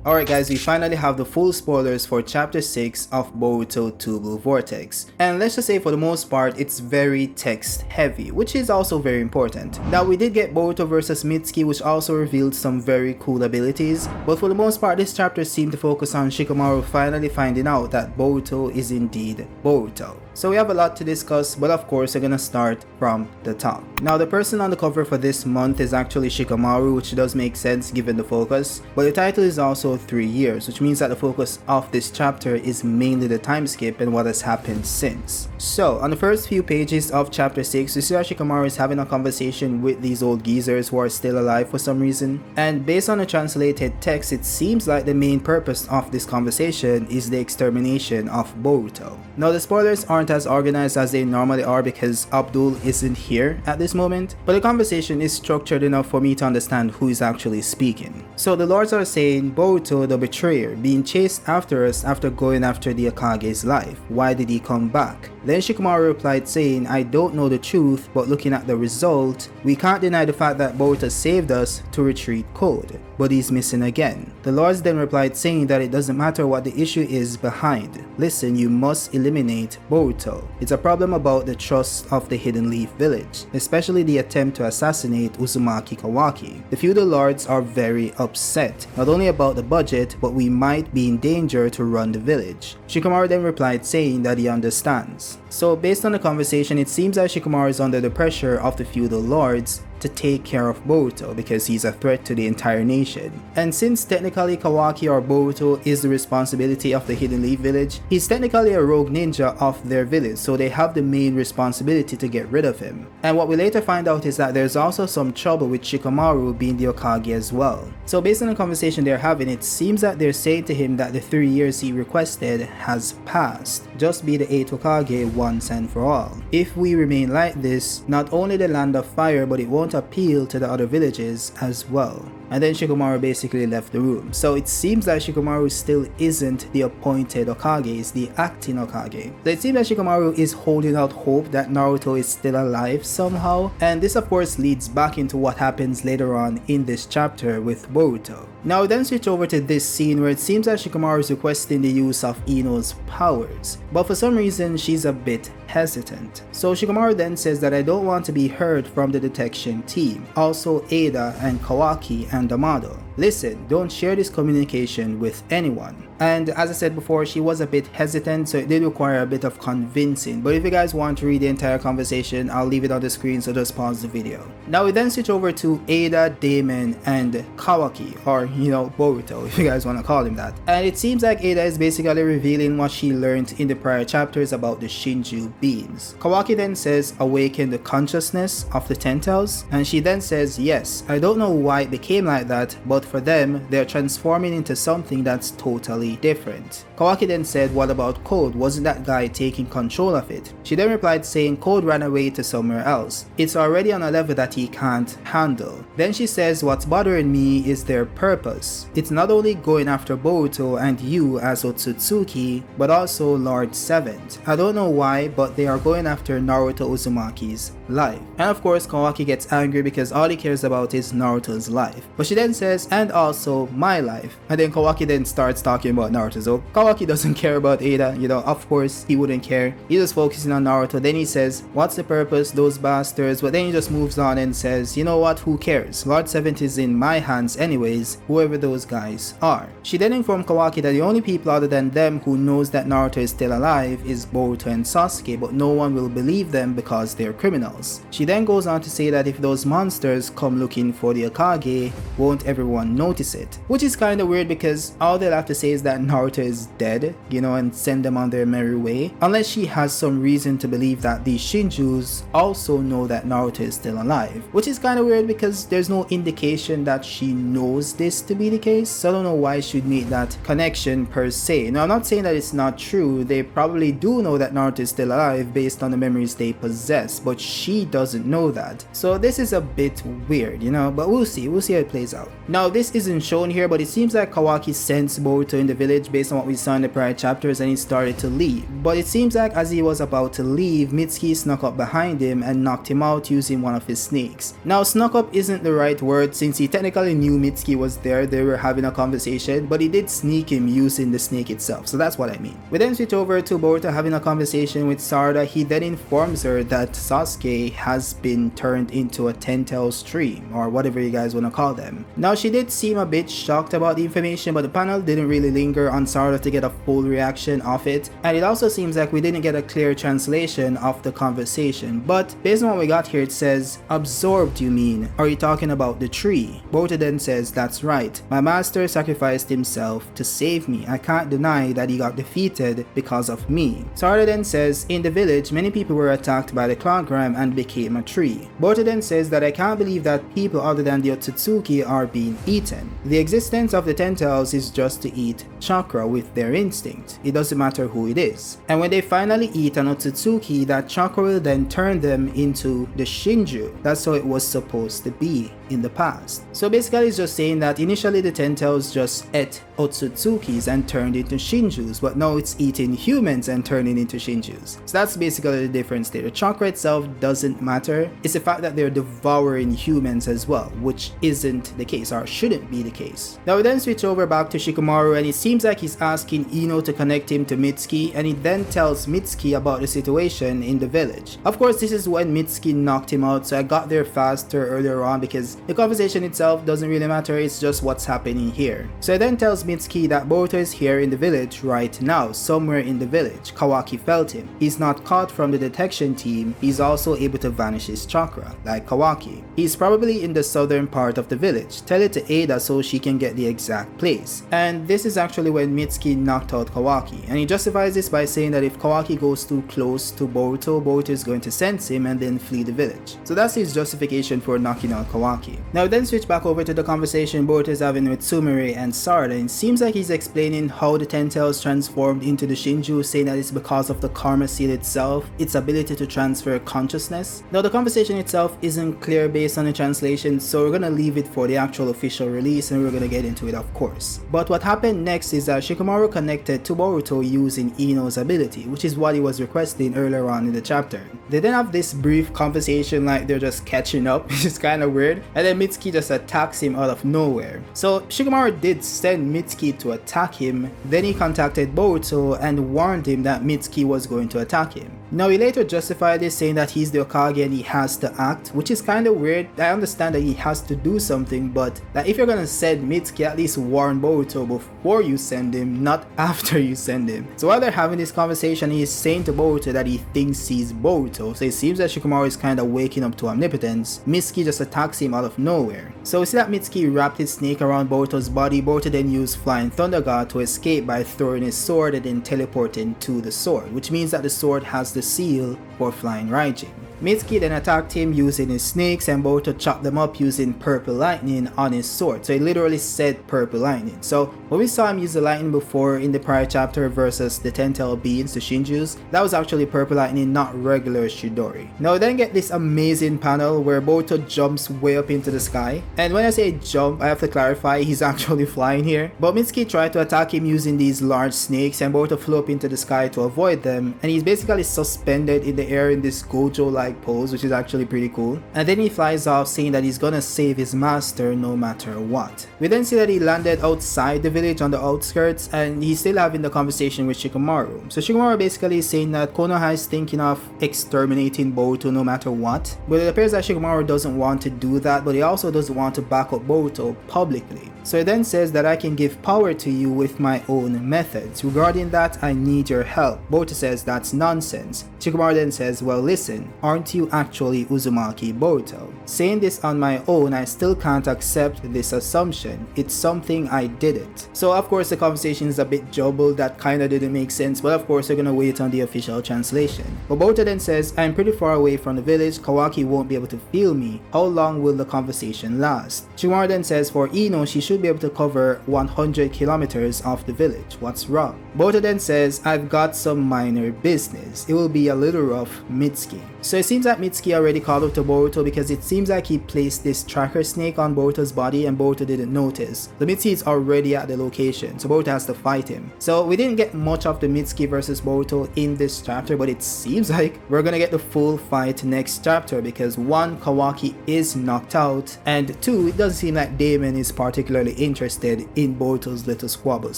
Alright guys, we finally have the full spoilers for chapter 6 of Boruto 2 Blue Vortex. And let's just say for the most part, it's very text heavy, which is also very important. Now we did get Boruto versus Mitsuki, which also revealed some very cool abilities, but for the most part this chapter seemed to focus on Shikamaru finally finding out that Boruto is indeed Boruto. So we have a lot to discuss, but of course we're gonna start from the top. Now the person on the cover for this month is actually Shikamaru, which does make sense given the focus, but the title is also 3 years, which means that the focus of this chapter is mainly the time skip and what has happened since. So on the first few pages of chapter 6, we see that Shikamaru is having a conversation with these old geezers who are still alive for some reason, and based on the translated text, it seems like the main purpose of this conversation is the extermination of Boruto. Now the spoilers aren't as organized as they normally are because Abdul isn't here at this moment, but the conversation is structured enough for me to understand who is actually speaking. So the lords are saying, Boruto the betrayer, being chased after us after going after the Akage's life. Why did he come back? Then Shikamaru replied saying, I don't know the truth, but looking at the result, we can't deny the fact that Boruto saved us to retreat code, but he's missing again. The lords then replied saying that it doesn't matter what the issue is behind. Listen, you must eliminate Boruto. It's a problem about the trust of the Hidden Leaf village, especially the attempt to assassinate Uzumaki Kawaki. The feudal lords are very upset, not only about the budget, but we might be in danger to run the village. Shikamaru then replied saying that he understands. So based on the conversation, it seems that Shikamaru is under the pressure of the feudal lords to take care of Boruto because he's a threat to the entire nation. And since technically Kawaki or Boruto is the responsibility of the Hidden Leaf village, he's technically a rogue ninja of their village, so they have the main responsibility to get rid of him. And what we later find out is that there's also some trouble with Shikamaru being the Hokage as well. So based on the conversation they're having, it seems that they're saying to him that the 3 years he requested has passed. Just be the 8th Hokage once and for all. If we remain like this, not only the land of fire, but it won't appeal to the other villages as well. And then Shikamaru basically left the room. So it seems that Shikamaru still isn't the appointed Hokage, it's the acting Hokage. So it seems that Shikamaru is holding out hope that Naruto is still alive somehow. And this of course leads back into what happens later on in this chapter with Boruto. Now then switch over to this scene where it seems that Shikamaru is requesting the use of Ino's powers, but for some reason she's a bit hesitant. So Shikamaru then says that I don't want to be heard from the detection team, also Ada and Kawaki and Amado. Listen, don't share this communication with anyone. And as I said before, she was a bit hesitant, so it did require a bit of convincing. But if you guys want to read the entire conversation, I'll leave it on the screen, so just pause the video. Now we then switch over to Ada, Damon, and Kawaki, or Boruto, if you guys want to call him that. And it seems like Ada is basically revealing what she learned in the prior chapters about the Shinju beings. Kawaki then says, awaken the consciousness of the Tentals, and she then says, yes, I don't know why it became like that, but for them, they're transforming into something that's totally different. Kawaki then said, what about Code? Wasn't that guy taking control of it? She then replied saying Code ran away to somewhere else. It's already on a level that he can't handle. Then she says, what's bothering me is their purpose. It's not only going after Boruto and you as Otsutsuki, but also Lord Seventh. I don't know why, but they are going after Naruto Uzumaki's life. And of course Kawaki gets angry because all he cares about is Naruto's life. But she then says, and also my life. And then Kawaki then starts talking about Naruto. So Kawaki doesn't care about Ada, of course he wouldn't care. He's just focusing on Naruto. Then he says, what's the purpose, those bastards? But then he just moves on and says, you know what, who cares? Lord Seventh is in my hands anyways, whoever those guys are. She then informed Kawaki that the only people other than them who knows that Naruto is still alive is Boruto and Sasuke, but no one will believe them because they're criminals. She then goes on to say that if those monsters come looking for the Hokage, won't everyone notice it? Which is kinda weird because all they'll have to say is that Naruto is dead, and send them on their merry way. Unless she has some reason to believe that these Shinjus also know that Naruto is still alive. Which is kinda weird because there's no indication that she knows this to be the case. So I don't know why she'd make that connection per se. Now I'm not saying that it's not true. They probably do know that Naruto is still alive based on the memories they possess, but she doesn't know that. So this is a bit weird, but we'll see how it plays out. Now this isn't shown here, but it seems like Kawaki sensed Boruto in the village based on what we saw in the prior chapters, and he started to leave. But it seems like as he was about to leave, Mitsuki snuck up behind him and knocked him out using one of his snakes. Now snuck up isn't the right word since he technically knew Mitsuki was there, they were having a conversation, but he did sneak him using the snake itself, so that's what I mean. We then switch over to Boruto having a conversation with Sarada. He then informs her that Sasuke has been turned into a 10-tailed tree, or whatever you guys want to call them. Now she did seem a bit shocked about the information, but the panel didn't really linger on Sarada to get a full reaction of it, and it also seems like we didn't get a clear translation of the conversation. But based on what we got here, it says, "Absorbed, you mean? Are you talking about the tree?" Boruto then says, "That's right. My master sacrificed himself to save me. I can't deny that he got defeated because of me." Sarada then says, "In the village, many people were attacked by the cloudgram and became a tree." Boruto then says that I can't believe that people other than the Otsutsuki are being eaten. The existence of the Ten-Tails is just to eat chakra with their instinct. It doesn't matter who it is. And when they finally eat an Otsutsuki, that chakra will then turn them into the Shinju. That's how it was supposed to be in the past. So basically it's just saying that initially the Ten-Tails just ate Otsutsukis and turned into Shinjus, but now it's eating humans and turning into Shinjus. So that's basically the difference there. The chakra itself doesn't matter. It's the fact that they're devouring humans as well, which isn't the case, or shouldn't be the case. Now we then switch over back to Shikamaru, and it seems like he's asking Ino to connect him to Mitsuki, and he then tells Mitsuki about the situation in the village. Of course, this is when Mitsuki knocked him out, so I got there faster earlier on because the conversation itself doesn't really matter, it's just what's happening here. So he then tells Mitsuki that Boruto is here in the village right now, somewhere in the village. Kawaki felt him. He's not caught from the detection team, he's also able to vanish his chakra, like Kawaki. He's probably in the southern part of the village. Tell it to Ada so she can get the exact place. And this is actually when Mitsuki knocked out Kawaki, and he justifies this by saying that if Kawaki goes too close to Boruto, Boruto is going to sense him and then flee the village. So that's his justification for knocking out Kawaki. Now then switch back over to the conversation Boruto is having with Sumire and Sarada, and it seems like he's explaining how the Ten-Tails transformed into the Shinju, saying that it's because of the Karma Seal itself, its ability to transfer consciousness. Now the conversation itself isn't clear based on the translation, so we're gonna leave it for the actual official release and we're gonna get into it of course. But what happened next is that Shikamaru connected to Boruto using Ino's ability, which is what he was requesting earlier on in the chapter. They then have this brief conversation like they're just catching up, which is kind of weird, and then Mitsuki just attacks him out of nowhere. So Shikamaru did send Mitsuki to attack him, then he contacted Boruto and warned him that Mitsuki was going to attack him. Now he later justified this saying that he's the Hokage and he has to act, which is kind of weird. I understand that he has to do something, but that if you're gonna send Mitsuki, at least warn Boruto before you send him, not after you send him. So while they're having this conversation, he's saying to Boruto that he thinks he's Boruto, so it seems that Shikamaru is kind of waking up to omnipotence. Mitsuki just attacks him out of nowhere. So we see that Mitsuki wrapped his snake around Boruto's body. Boruto then used Flying Thunder God to escape by throwing his sword and then teleporting to the sword, which means that the sword has the seal for Flying Raijin. Mitsuki then attacked him using his snakes and Boruto chopped them up using purple lightning on his sword. So it literally said purple lightning. So when we saw him use the lightning before in the prior chapter versus the Ten-Tailed beings, the Shinjus, that was actually purple lightning, not regular Chidori. Now then get this amazing panel where Boruto jumps way up into the sky. And when I say jump, I have to clarify, he's actually flying here. But Mitsuki tried to attack him using these large snakes and Boruto flew up into the sky to avoid them. And he's basically suspended in the air in this Gojo-like pose, which is actually pretty cool. And then he flies off saying that he's gonna save his master no matter what. We then see that he landed outside the village on the outskirts and he's still having the conversation with Shikamaru. So Shikamaru basically is saying that Konoha is thinking of exterminating Boruto no matter what. But it appears that Shikamaru doesn't want to do that, but he also doesn't want to back up Boruto publicly. So he then says that I can give power to you with my own methods. Regarding that, I need your help. Boruto says that's nonsense. Shikamaru then says, well listen, aren't you actually Uzumaki Boruto? Saying this on my own, I still can't accept this assumption. It's something I didn't. So of course the conversation is a bit jumbled, that kinda didn't make sense, but of course we're gonna wait on the official translation. But Boruto then says, I'm pretty far away from the village, Kawaki won't be able to feel me. How long will the conversation last? Shikamaru then says for Ino, she should be able to cover 100 kilometers off the village. What's wrong? Boruto then says, I've got some minor business. It will be a little rough, Mitsuki. So it seems that Mitsuki already called out to Boruto because it seems like he placed this tracker snake on Boruto's body and Boruto didn't notice. The Mitsuki is already at the location, so Boruto has to fight him. So we didn't get much of the Mitsuki versus Boruto in this chapter, but it seems like we're gonna get the full fight next chapter because 1, Kawaki is knocked out, and 2, it doesn't seem like Damon is particularly interested in Boruto's little squabbles.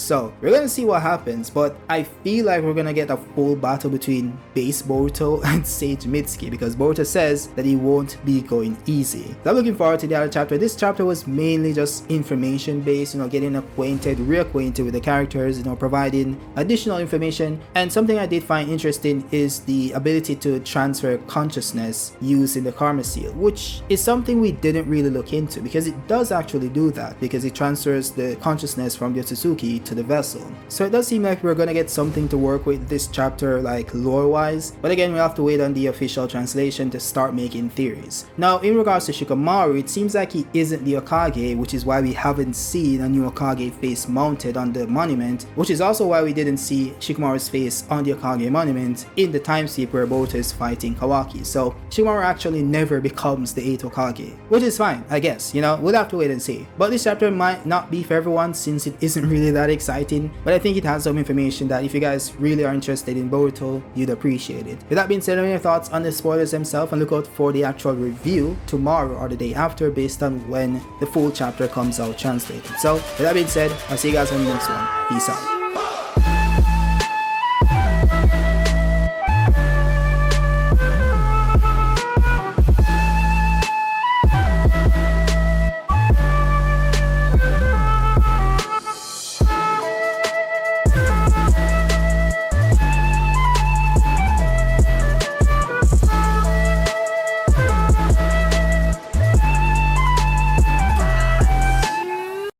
So we're gonna see what happens, but I feel like we're gonna get a full battle between base Boruto and Sage Mitsuki because Boruto says that he won't be going easy. So I'm looking forward to the other chapter. This chapter was mainly just information based, getting acquainted, reacquainted with the characters, providing additional information. And something I did find interesting is the ability to transfer consciousness used in the Karma Seal, which is something we didn't really look into because it does actually do that because it transfers the consciousness from the Otsutsuki to the vessel. So it does seem like we're gonna get something to work with this chapter, like lore wise, but again we have to wait on the official translation to start making theories. Now in regards to Shikamaru, it seems like he isn't the Hokage, which is why we haven't seen a new Hokage face mounted on the monument, which is also why we didn't see Shikamaru's face on the Hokage monument in the time skip where Boruto is fighting Kawaki. So Shikamaru actually never becomes the 8th Hokage, which is fine, I guess, we'll have to wait and see. But this chapter might not be for everyone since it isn't really that exciting, but I think it has some information that if you guys really are interested in Boruto, you'd appreciate it. With that being said, let me know your thoughts on the spoilers themselves and look out for the actual review tomorrow or the day after based on when the full chapter comes out translated. So with that being said, I'll see you guys on the next one. Peace out.